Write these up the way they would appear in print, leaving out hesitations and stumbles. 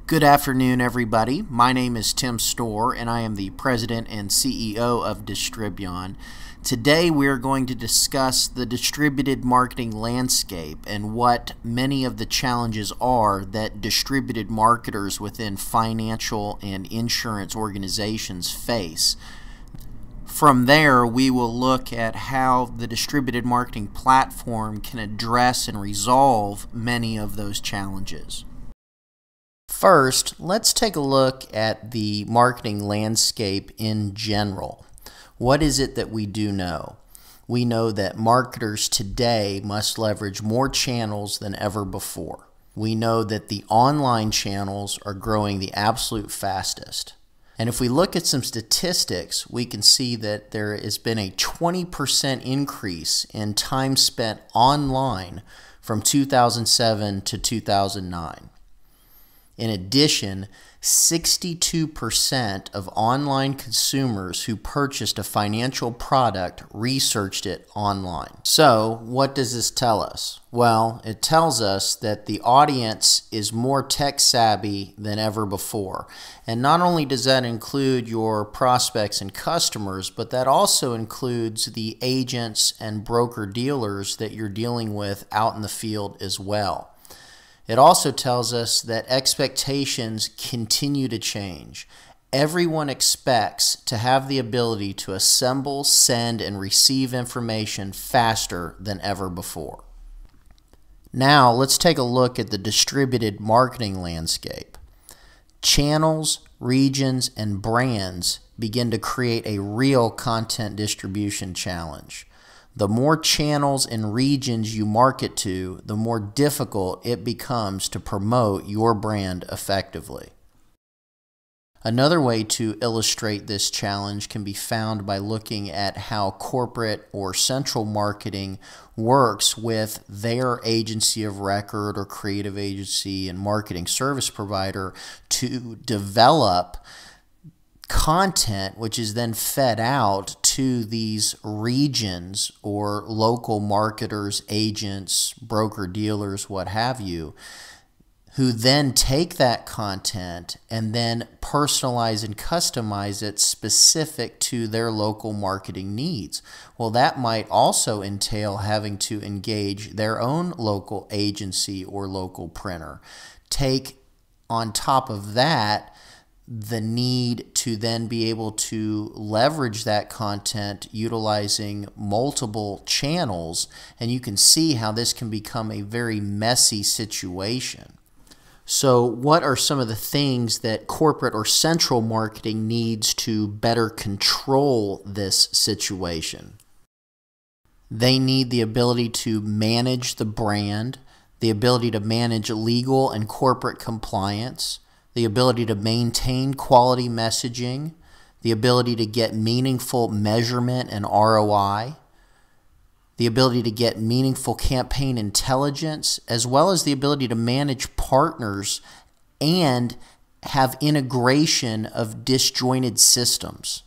Good afternoon, everybody. My name is Tim Storr, and I am the President and CEO of Distribion. Today, we are going to discuss the distributed marketing landscape and what many of the challenges are that distributed marketers within financial and insurance organizations face. From there, we will look at how the distributed marketing platform can address and resolve many of those challenges. First, let's take a look at the marketing landscape in general. What is it that we do know? We know that marketers today must leverage more channels than ever before. We know that the online channels are growing the absolute fastest. And if we look at some statistics, we can see that there has been a 20% increase in time spent online from 2007 to 2009. In addition, 62% of online consumers who purchased a financial product researched it online. So, what does this tell us? Well, it tells us that the audience is more tech savvy than ever before. And not only does that include your prospects and customers, but that also includes the agents and broker dealers that you're dealing with out in the field as well. It also tells us that expectations continue to change. Everyone expects to have the ability to assemble, send, and receive information faster than ever before. Now, let's take a look at the distributed marketing landscape. Channels, regions, and brands begin to create a real content distribution challenge. The more channels and regions you market to, the more difficult it becomes to promote your brand effectively. Another way to illustrate this challenge can be found by looking at how corporate or central marketing works with their agency of record or creative agency and marketing service provider to develop content which is then fed out to these regions or local marketers, agents, broker dealers, what have you, who then take that content and then personalize and customize it specific to their local marketing needs. Well, that might also entail having to engage their own local agency or local printer. Take on top of that the need to then be able to leverage that content utilizing multiple channels, and you can see how this can become a very messy situation. So what are some of the things that corporate or central marketing needs to better control this situation? They need the ability to manage the brand, the ability to manage legal and corporate compliance, the ability to maintain quality messaging, the ability to get meaningful measurement and ROI, the ability to get meaningful campaign intelligence, as well as the ability to manage partners and have integration of disjointed systems.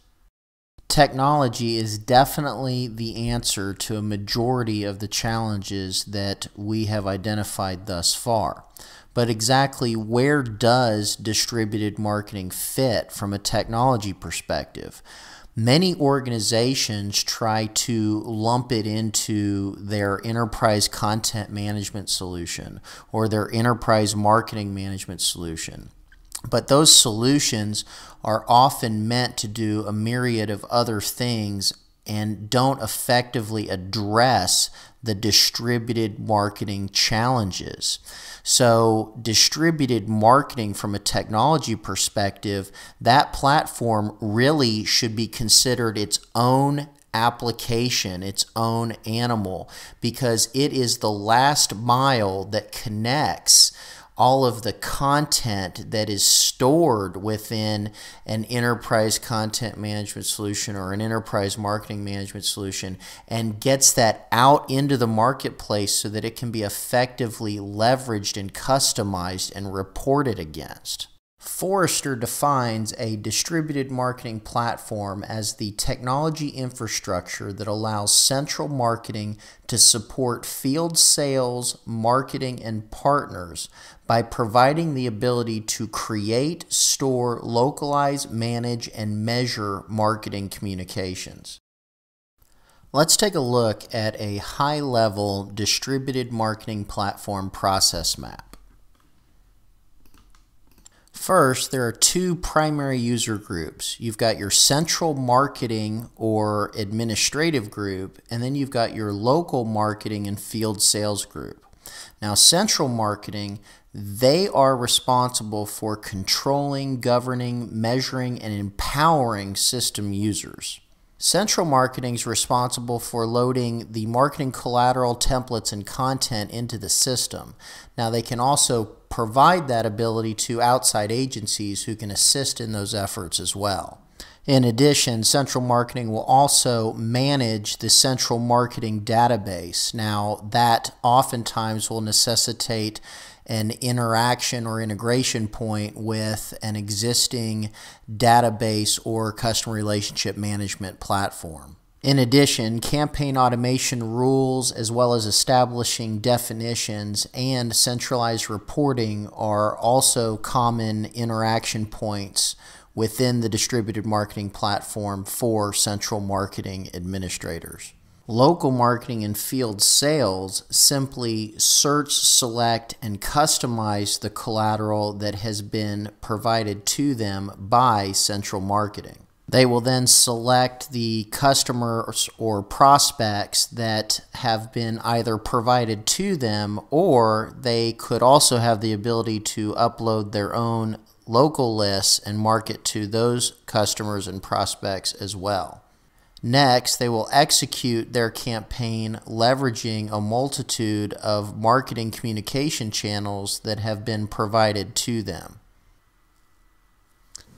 Technology is definitely the answer to a majority of the challenges that we have identified thus far. But exactly where does distributed marketing fit from a technology perspective? Many organizations try to lump it into their enterprise content management solution or their enterprise marketing management solution. But those solutions are often meant to do a myriad of other things and don't effectively address the distributed marketing challenges. So distributed marketing from a technology perspective, that platform really should be considered its own application, its own animal, because it is the last mile that connects all of the content that is stored within an enterprise content management solution or an enterprise marketing management solution and gets that out into the marketplace so that it can be effectively leveraged and customized and reported against. Forrester defines a distributed marketing platform as the technology infrastructure that allows central marketing to support field sales, marketing, and partners by providing the ability to create, store, localize, manage, and measure marketing communications. Let's take a look at a high-level distributed marketing platform process map. First, there are two primary user groups. You've got your central marketing or administrative group, and then you've got your local marketing and field sales group. Now, central marketing, they are responsible for controlling, governing, measuring, and empowering system users. Central marketing is responsible for loading the marketing collateral, templates, and content into the system. Now, they can also provide that ability to outside agencies who can assist in those efforts as well. In addition, central marketing will also manage the central marketing database. Now, that oftentimes will necessitate an interaction or integration point with an existing database or customer relationship management platform. In addition, campaign automation rules, as well as establishing definitions and centralized reporting, are also common interaction points within the distributed marketing platform for central marketing administrators. Local marketing and field sales simply search, select, and customize the collateral that has been provided to them by central marketing. They will then select the customers or prospects that have been either provided to them, or they could also have the ability to upload their own local lists and market to those customers and prospects as well. Next, they will execute their campaign leveraging a multitude of marketing communication channels that have been provided to them.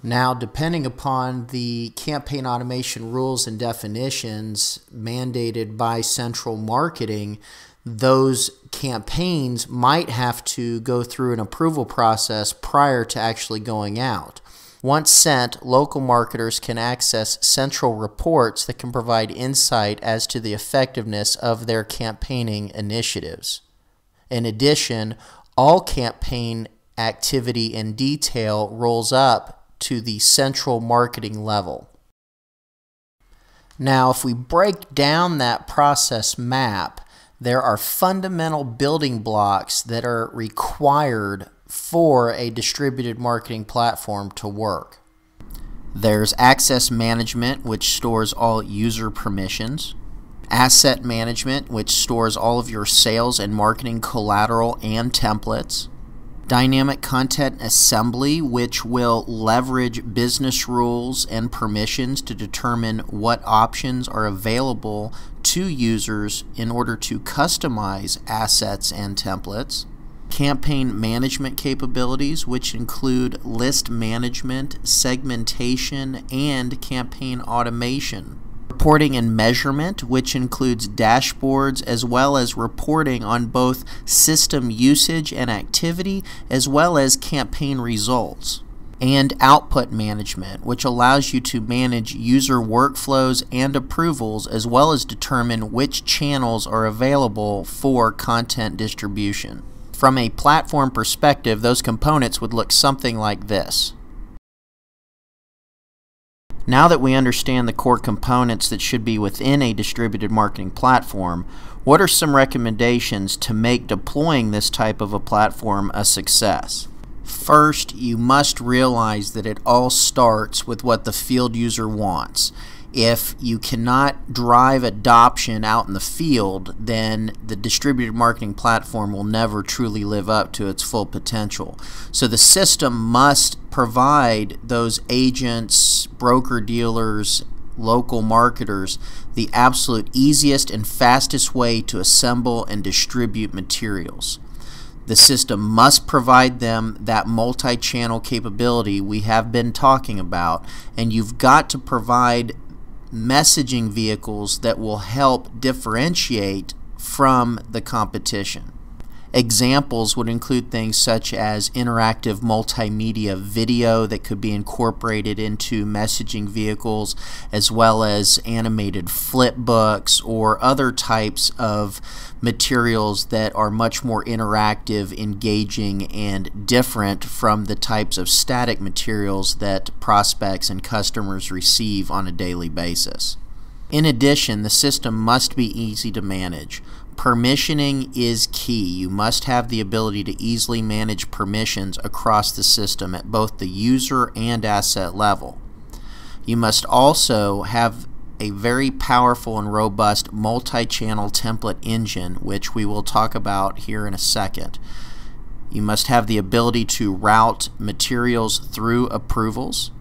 Now, depending upon the campaign automation rules and definitions mandated by central marketing, those campaigns might have to go through an approval process prior to actually going out. Once sent, local marketers can access central reports that can provide insight as to the effectiveness of their campaigning initiatives. In addition, all campaign activity in detail rolls up to the central marketing level. Now, if we break down that process map, there are fundamental building blocks that are required for a distributed marketing platform to work. There's access management, which stores all user permissions. Asset management, which stores all of your sales and marketing collateral and templates. Dynamic content assembly, which will leverage business rules and permissions to determine what options are available to users in order to customize assets and templates. Campaign management capabilities, which include list management, segmentation, and campaign automation. Reporting and measurement, which includes dashboards as well as reporting on both system usage and activity, as well as campaign results. And output management, which allows you to manage user workflows and approvals, as well as determine which channels are available for content distribution. From a platform perspective, those components would look something like this. Now that we understand the core components that should be within a distributed marketing platform, what are some recommendations to make deploying this type of a platform a success? First, you must realize that it all starts with what the field user wants. If you cannot drive adoption out in the field, then the distributed marketing platform will never truly live up to its full potential. So the system must provide those agents, broker-dealers, local marketers the absolute easiest and fastest way to assemble and distribute materials. The system must provide them that multi-channel capability we have been talking about, and you've got to provide messaging vehicles that will help differentiate from the competition. Examples would include things such as interactive multimedia video that could be incorporated into messaging vehicles, as well as animated flip books or other types of materials that are much more interactive, engaging, and different from the types of static materials that prospects and customers receive on a daily basis. In addition, the system must be easy to manage. Permissioning is key. You must have the ability to easily manage permissions across the system at both the user and asset level. You must also have a very powerful and robust multi-channel template engine, which we will talk about here in a second. You must have the ability to route materials through approvals.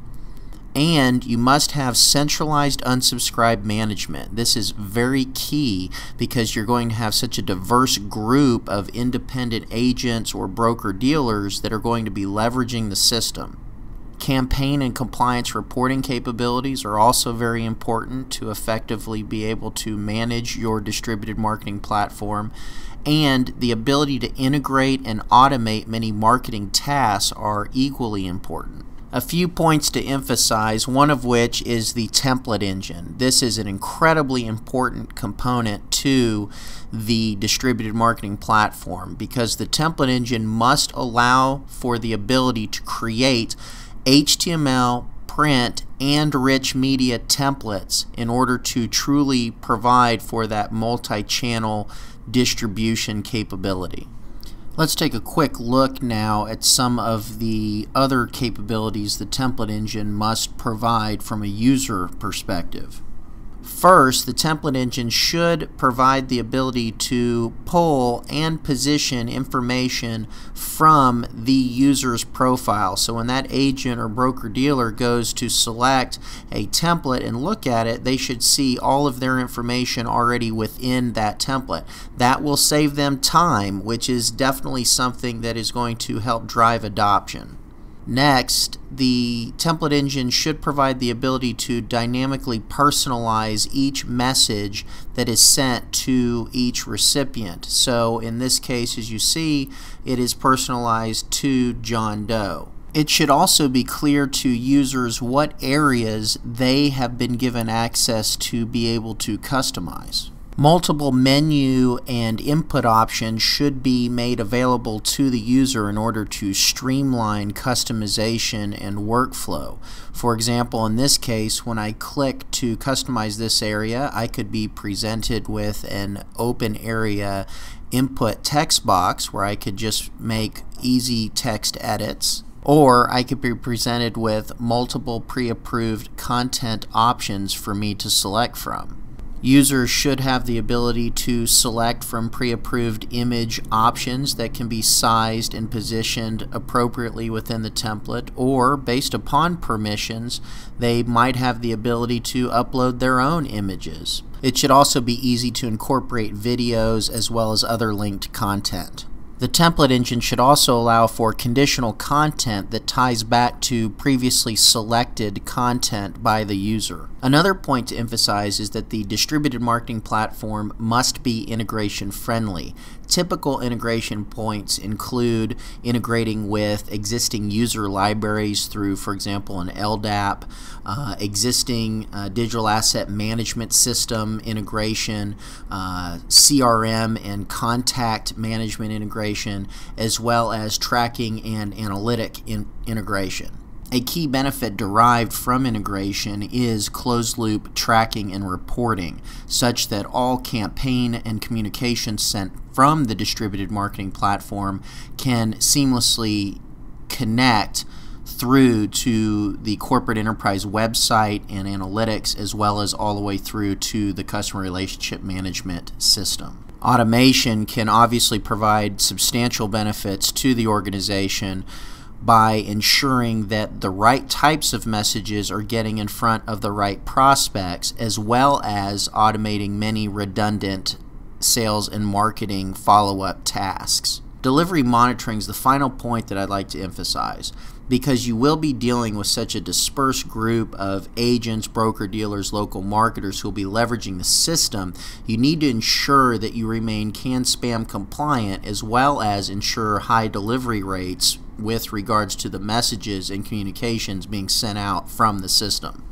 And you must have centralized unsubscribe management. This is very key because you're going to have such a diverse group of independent agents or broker-dealers that are going to be leveraging the system. Campaign and compliance reporting capabilities are also very important to effectively be able to manage your distributed marketing platform. And the ability to integrate and automate many marketing tasks are equally important. A few points to emphasize, one of which is the template engine. This is an incredibly important component to the distributed marketing platform because the template engine must allow for the ability to create HTML, print, and rich media templates in order to truly provide for that multi-channel distribution capability. Let's take a quick look now at some of the other capabilities the template engine must provide from a user perspective. First, the template engine should provide the ability to pull and position information from the user's profile. So when that agent or broker-dealer goes to select a template and look at it, they should see all of their information already within that template. That will save them time, which is definitely something that is going to help drive adoption. Next, the template engine should provide the ability to dynamically personalize each message that is sent to each recipient. So in this case, as you see, it is personalized to John Doe. It should also be clear to users what areas they have been given access to be able to customize. Multiple menu and input options should be made available to the user in order to streamline customization and workflow. For example, in this case, when I click to customize this area, I could be presented with an open area input text box where I could just make easy text edits. Or I could be presented with multiple pre-approved content options for me to select from. Users should have the ability to select from pre-approved image options that can be sized and positioned appropriately within the template, or based upon permissions, they might have the ability to upload their own images. It should also be easy to incorporate videos as well as other linked content. The template engine should also allow for conditional content that ties back to previously selected content by the user. Another point to emphasize is that the distributed marketing platform must be integration friendly. Typical integration points include integrating with existing user libraries through, for example, an LDAP, existing digital asset management system integration, CRM and contact management integration, as well as tracking and analytic integration. A key benefit derived from integration is closed-loop tracking and reporting, such that all campaign and communication sent from the distributed marketing platform can seamlessly connect through to the corporate enterprise website and analytics, as well as all the way through to the customer relationship management system. Automation can obviously provide substantial benefits to the organization by ensuring that the right types of messages are getting in front of the right prospects, as well as automating many redundant sales and marketing follow-up tasks. Delivery monitoring is the final point that I'd like to emphasize. Because you will be dealing with such a dispersed group of agents, broker-dealers, local marketers who will be leveraging the system, you need to ensure that you remain CAN-SPAM compliant, as well as ensure high delivery rates with regards to the messages and communications being sent out from the system.